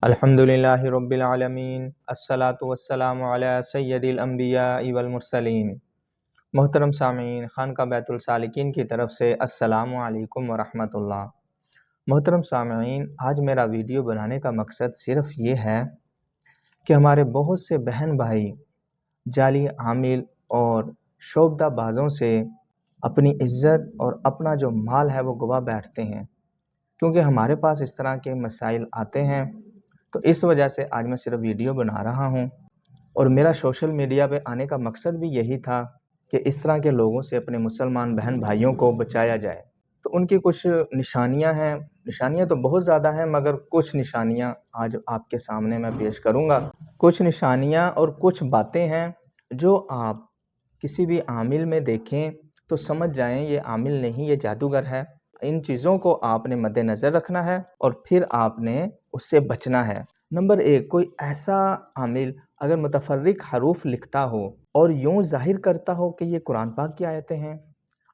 الحمدللہ رب العالمین، الصلاۃ والسلام علی سید الانبیاء والمرسلین۔ محترم سامعین، خانقاہ بیت السالکین کی طرف سے السلام علیکم ورحمۃ اللہ۔ محترم سامعین، آج میرا ویڈیو بنانے کا مقصد صرف یہ ہے کہ ہمارے بہت سے بہن بھائی جعلی عامل اور شعبدہ بازوں سے اپنی عزت اور اپنا جو مال ہے وہ گوا بیٹھتے ہیں، کیونکہ ہمارے پاس اس طرح کے مسائل آتے ہیں۔ تو اس وجہ سے آج میں صرف ویڈیو بنا رہا ہوں، اور میرا سوشل میڈیا پہ آنے کا مقصد بھی یہی تھا کہ اس طرح کے لوگوں سے اپنے مسلمان بہن بھائیوں کو بچایا جائے۔ تو ان کی کچھ نشانیاں ہیں، نشانیاں تو بہت زیادہ ہیں، مگر کچھ نشانیاں آج آپ کے سامنے میں پیش کروں گا۔ کچھ نشانیاں اور کچھ باتیں ہیں جو آپ کسی بھی عامل میں دیکھیں تو سمجھ جائیں یہ عامل نہیں، یہ جادوگر ہے۔ ان چیزوں کو آپ نے مد نظر رکھنا ہے اور پھر آپ نے اس سے بچنا ہے۔ نمبر 1، کوئی ایسا عامل اگر متفرق حروف لکھتا ہو اور یوں ظاہر کرتا ہو کہ یہ قرآن پاک کی آیتیں ہیں،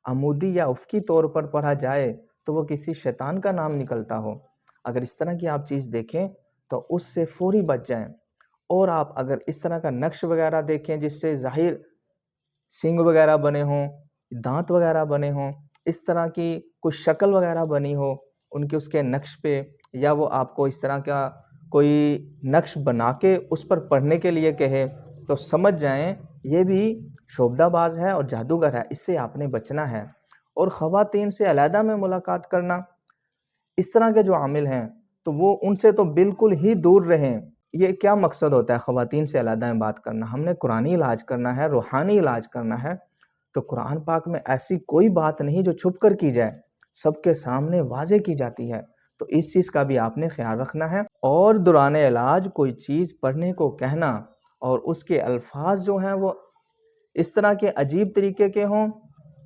عمودی یا افقی طور پر پڑھا جائے تو وہ کسی شیطان کا نام نکلتا ہو، اگر اس طرح کی آپ چیز دیکھیں تو اس سے فوری بچ جائیں۔ اور آپ اگر اس طرح کا نقش وغیرہ دیکھیں جس سے ظاہر سینگ وغیرہ بنے ہوں، دانت وغیرہ بنے ہوں، اس طرح کی کوئی شکل وغیرہ بنی ہو ان کے اس کے نقش پہ، یا وہ آپ کو اس طرح کا کوئی نقش بنا کے اس پر پڑھنے کے لیے کہے، تو سمجھ جائیں یہ بھی شعبدہ باز ہے اور جادوگر ہے، اس سے آپ نے بچنا ہے۔ اور خواتین سے علیحدہ میں ملاقات کرنا، اس طرح کے جو عامل ہیں تو وہ ان سے تو بالکل ہی دور رہیں۔ یہ کیا مقصد ہوتا ہے خواتین سے علیحدہ میں بات کرنا؟ ہم نے قرآنی علاج کرنا ہے، روحانی علاج کرنا ہے، تو قرآن پاک میں ایسی کوئی بات نہیں جو چھپ کر کی جائے، سب کے سامنے واضح کی جاتی ہے۔ تو اس چیز کا بھی آپ نے خیال رکھنا ہے۔ اور دوران علاج کوئی چیز پڑھنے کو کہنا اور اس کے الفاظ جو ہیں وہ اس طرح کے عجیب طریقے کے ہوں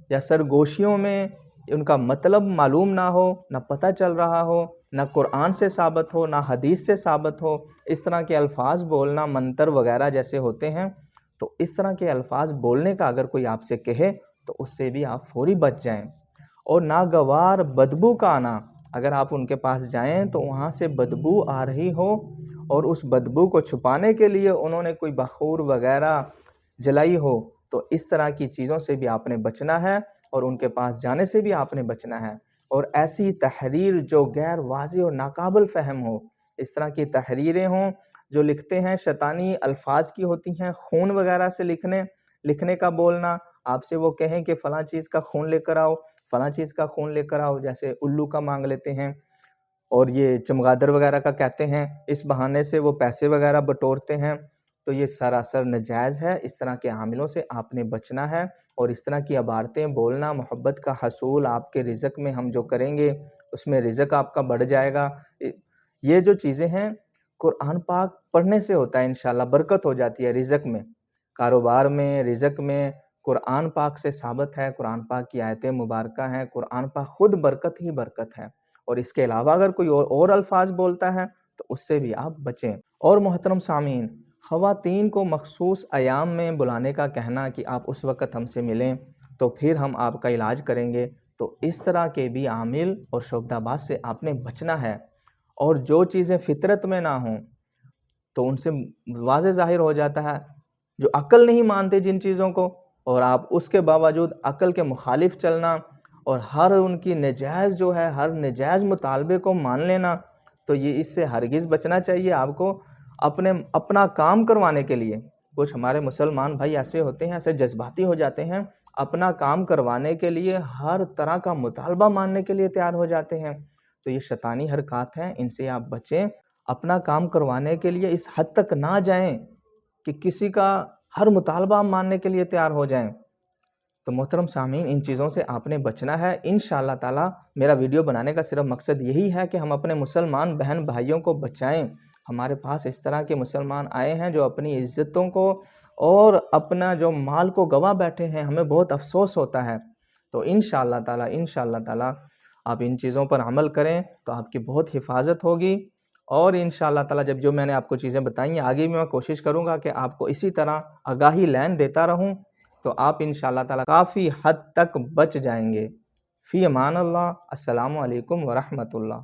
یا سرگوشیوں میں ان کا مطلب معلوم نہ ہو، نہ پتہ چل رہا ہو، نہ قرآن سے ثابت ہو، نہ حدیث سے ثابت ہو، اس طرح کے الفاظ بولنا منتر وغیرہ جیسے ہوتے ہیں، تو اس طرح کے الفاظ بولنے کا اگر کوئی آپ سے کہے تو اس سے بھی آپ فوری بچ جائیں۔ اور ناگوار بدبو کا آنا، اگر آپ ان کے پاس جائیں تو وہاں سے بدبو آ رہی ہو اور اس بدبو کو چھپانے کے لیے انہوں نے کوئی بخور وغیرہ جلائی ہو، تو اس طرح کی چیزوں سے بھی آپ نے بچنا ہے اور ان کے پاس جانے سے بھی آپ نے بچنا ہے۔ اور ایسی تحریر جو غیر واضح اور ناقابل فہم ہو، اس طرح کی تحریریں ہوں جو لکھتے ہیں شیطانی الفاظ کی ہوتی ہیں، خون وغیرہ سے لکھنے کا بولنا، آپ سے وہ کہیں کہ فلاں چیز کا خون لے کر آؤ، فلاں چیز کا خون لے کر آؤ، جیسے الو کا مانگ لیتے ہیں اور یہ چمگادر وغیرہ کا کہتے ہیں، اس بہانے سے وہ پیسے وغیرہ بٹورتے ہیں، تو یہ سراسر نجائز ہے۔ اس طرح کے عاملوں سے آپ نے بچنا ہے، اور اس طرح کی عبارتیں بولنا، محبت کا حصول آپ کے رزق میں ہم جو کریں گے اس میں رزق آپ کا بڑھ جائے گا، یہ جو چیزیں ہیں قرآن پاک پڑھنے سے ہوتا ہے، انشاءاللہ برکت ہو جاتی ہے رزق میں، کاروبار میں، رزق میں، قرآن پاک سے ثابت ہے، قرآن پاک کی آیتیں مبارکہ ہیں، قرآن پاک خود برکت ہی برکت ہے۔ اور اس کے علاوہ اگر کوئی اور الفاظ بولتا ہے تو اس سے بھی آپ بچیں۔ اور محترم سامعین، خواتین کو مخصوص ایام میں بلانے کا کہنا کہ آپ اس وقت ہم سے ملیں تو پھر ہم آپ کا علاج کریں گے، تو اس طرح کے بھی عامل اور شعبدہ باز سے آپ نے بچنا ہے۔ اور جو چیزیں فطرت میں نہ ہوں تو ان سے واضح ظاہر ہو جاتا ہے، جو عقل نہیں مانتے جن چیزوں کو، اور آپ اس کے باوجود عقل کے مخالف چلنا اور ہر ان کی نجائز جو ہے، ہر نجائز مطالبے کو مان لینا، تو یہ اس سے ہرگز بچنا چاہیے آپ کو۔ اپنا کام کروانے کے لیے کچھ ہمارے مسلمان بھائی ایسے ہوتے ہیں، ایسے جذباتی ہو جاتے ہیں، اپنا کام کروانے کے لیے ہر طرح کا مطالبہ ماننے کے لیے تیار ہو جاتے ہیں، تو یہ شیطانی حرکات ہیں، ان سے آپ بچیں۔ اپنا کام کروانے کے لیے اس حد تک نہ جائیں کہ کسی کا ہر مطالبہ ماننے کے لیے تیار ہو جائیں۔ تو محترم سامعین، ان چیزوں سے آپ نے بچنا ہے۔ انشاءاللہ تعالی میرا ویڈیو بنانے کا صرف مقصد یہی ہے کہ ہم اپنے مسلمان بہن بھائیوں کو بچائیں۔ ہمارے پاس اس طرح کے مسلمان آئے ہیں جو اپنی عزتوں کو اور اپنا جو مال کو گوا بیٹھے ہیں، ہمیں بہت افسوس ہوتا ہے۔ تو انشاءاللہ تعالی آپ ان چیزوں پر عمل کریں تو آپ کی بہت حفاظت ہوگی۔ اور انشاءاللہ تعالی جب جو میں نے آپ کو چیزیں بتائیں ہیں، آگے بھی میں کوشش کروں گا کہ آپ کو اسی طرح آگاہی لین دیتا رہوں، تو آپ انشاءاللہ تعالی کافی حد تک بچ جائیں گے۔ فی امان اللہ، السلام علیکم ورحمۃ اللہ۔